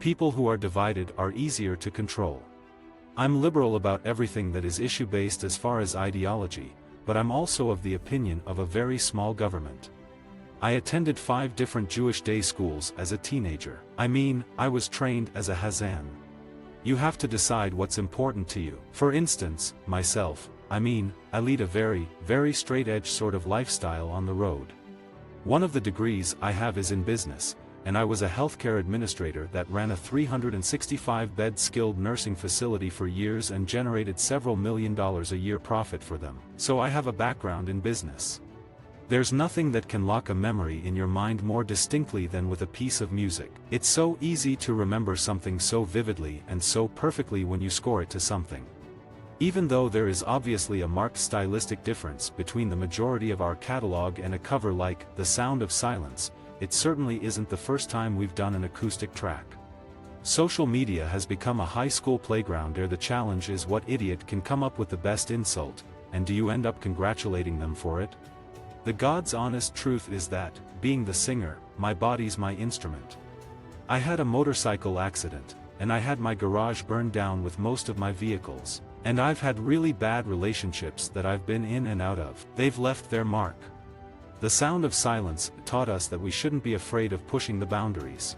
People who are divided are easier to control. I'm liberal about everything that is issue-based as far as ideology, but I'm also of the opinion of a very small government. I attended 5 different Jewish day schools as a teenager. I was trained as a hazan. You have to decide what's important to you. For instance, myself, I lead a very, very straight-edge sort of lifestyle on the road. One of the degrees I have is in business, and I was a healthcare administrator that ran a 365-bed skilled nursing facility for years and generated several $1 million a year profit for them. So I have a background in business. There's nothing that can lock a memory in your mind more distinctly than with a piece of music. It's so easy to remember something so vividly and so perfectly when you score it to something. Even though there is obviously a marked stylistic difference between the majority of our catalog and a cover like The Sound of Silence, it certainly isn't the first time we've done an acoustic track. Social media has become a high school playground where the challenge is what idiot can come up with the best insult, and do you end up congratulating them for it? The God's honest truth is that, being the singer, my body's my instrument. I had a motorcycle accident, and I had my garage burned down with most of my vehicles, and I've had really bad relationships that I've been in and out of. They've left their mark. The Sound of Silence taught us that we shouldn't be afraid of pushing the boundaries.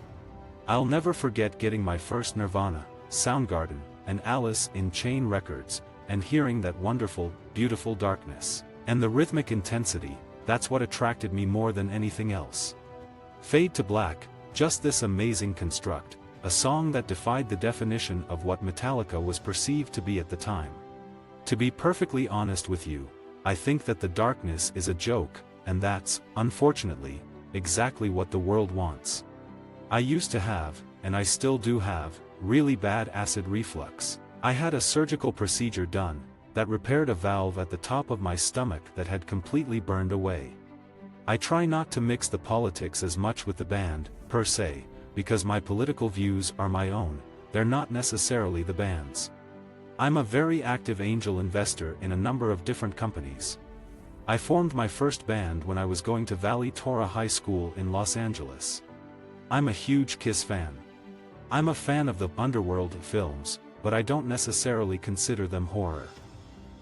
I'll never forget getting my first Nirvana, Soundgarden, and Alice in Chains records, and hearing that wonderful, beautiful darkness. And the rhythmic intensity, that's what attracted me more than anything else. Fade to Black, just this amazing construct, a song that defied the definition of what Metallica was perceived to be at the time. To be perfectly honest with you, I think that the darkness is a joke, and that's, unfortunately, exactly what the world wants. I used to have, and I still do have, really bad acid reflux. I had a surgical procedure done that repaired a valve at the top of my stomach that had completely burned away. I try not to mix the politics as much with the band, per se, because my political views are my own, they're not necessarily the band's. I'm a very active angel investor in a number of different companies. I formed my first band when I was going to Valley Torah High School in Los Angeles. I'm a huge Kiss fan. I'm a fan of the underworld films, but I don't necessarily consider them horror.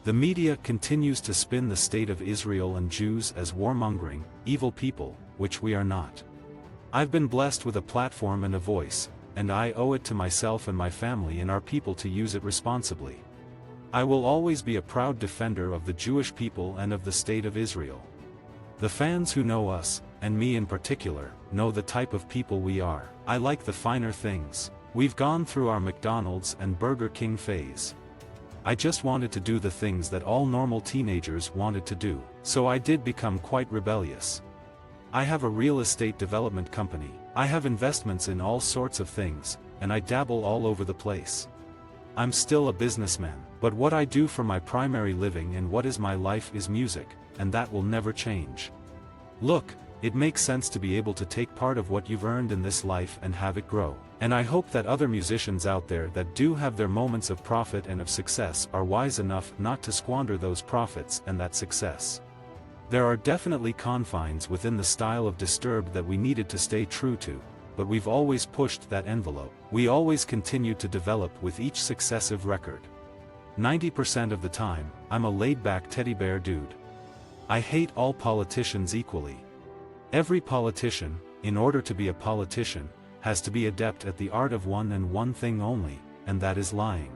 The media continues to spin the state of Israel and Jews as warmongering, evil people, which we are not. I've been blessed with a platform and a voice, and I owe it to myself and my family and our people to use it responsibly. I will always be a proud defender of the Jewish people and of the State of Israel. The fans who know us, and me in particular, know the type of people we are. I like the finer things. We've gone through our McDonald's and Burger King phase. I just wanted to do the things that all normal teenagers wanted to do, so I did become quite rebellious. I have a real estate development company. I have investments in all sorts of things, and I dabble all over the place. I'm still a businessman, but what I do for my primary living and what is my life is music, and that will never change. Look, it makes sense to be able to take part of what you've earned in this life and have it grow. And I hope that other musicians out there that do have their moments of profit and of success are wise enough not to squander those profits and that success. There are definitely confines within the style of Disturbed that we needed to stay true to, but we've always pushed that envelope. We always continued to develop with each successive record. 90% of the time, I'm a laid-back teddy bear dude. I hate all politicians equally. Every politician, in order to be a politician, has to be adept at the art of one and one thing only, and that is lying.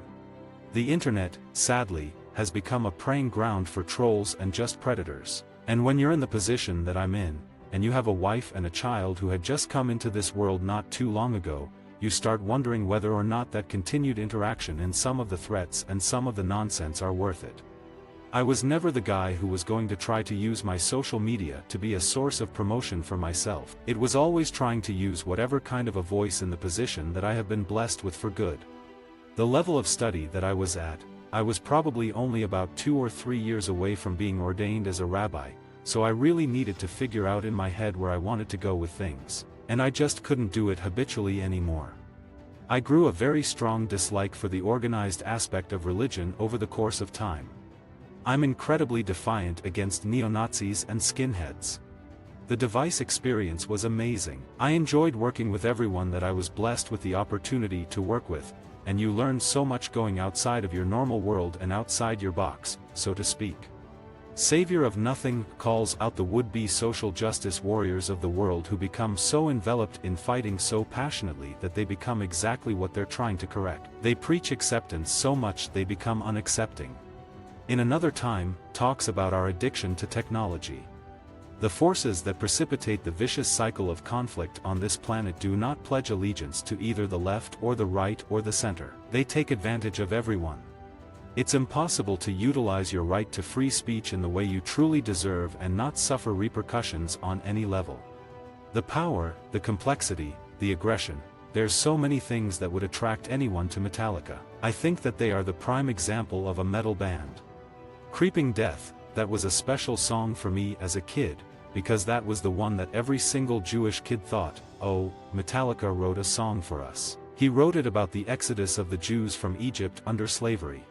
The internet, sadly, has become a preying ground for trolls and just predators. And when you're in the position that I'm in, and you have a wife and a child who had just come into this world not too long ago, you start wondering whether or not that continued interaction and some of the threats and some of the nonsense are worth it. I was never the guy who was going to try to use my social media to be a source of promotion for myself. It was always trying to use whatever kind of a voice in the position that I have been blessed with for good. The level of study that I was at, I was probably only about 2 or 3 years away from being ordained as a rabbi, so I really needed to figure out in my head where I wanted to go with things, and I just couldn't do it habitually anymore. I grew a very strong dislike for the organized aspect of religion over the course of time. I'm incredibly defiant against neo-Nazis and skinheads. The device experience was amazing. I enjoyed working with everyone that I was blessed with the opportunity to work with, and you learned so much going outside of your normal world and outside your box, so to speak. Savior of Nothing calls out the would-be social justice warriors of the world who become so enveloped in fighting so passionately that they become exactly what they're trying to correct. They preach acceptance so much they become unaccepting. In Another Time, talks about our addiction to technology. The forces that precipitate the vicious cycle of conflict on this planet do not pledge allegiance to either the left or the right or the center. They take advantage of everyone. It's impossible to utilize your right to free speech in the way you truly deserve and not suffer repercussions on any level. The power, the complexity, the aggression, there's so many things that would attract anyone to Metallica. I think that they are the prime example of a metal band. Creeping Death, that was a special song for me as a kid, because that was the one that every single Jewish kid thought, oh, Metallica wrote a song for us. He wrote it about the exodus of the Jews from Egypt under slavery.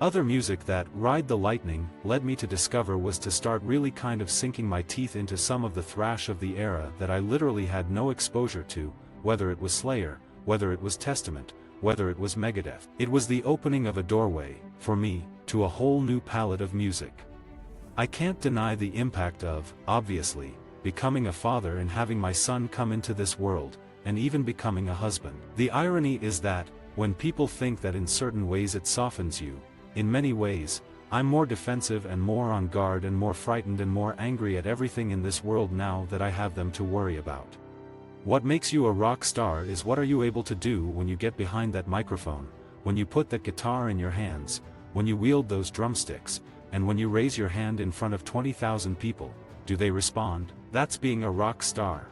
Other music that, Ride the Lightning, led me to discover was to start really kind of sinking my teeth into some of the thrash of the era that I literally had no exposure to, whether it was Slayer, whether it was Testament, whether it was Megadeth. It was the opening of a doorway, for me, to a whole new palette of music. I can't deny the impact of, obviously, becoming a father and having my son come into this world, and even becoming a husband. The irony is that, when people think that in certain ways it softens you, in many ways, I'm more defensive and more on guard and more frightened and more angry at everything in this world now that I have them to worry about. What makes you a rock star is what are you able to do when you get behind that microphone, when you put that guitar in your hands, when you wield those drumsticks, and when you raise your hand in front of 20,000 people, do they respond? That's being a rock star.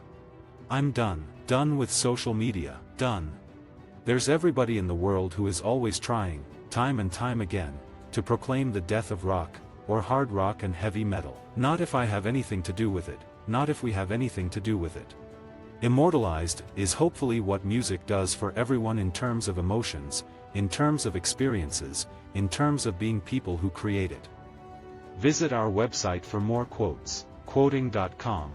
I'm done. Done with social media. Done. There's everybody in the world who is always trying, time and time again, to proclaim the death of rock, or hard rock and heavy metal. Not if I have anything to do with it, not if we have anything to do with it. Immortalized is hopefully what music does for everyone in terms of emotions, in terms of experiences, in terms of being people who create it. Visit our website for more quotes, quoting.com.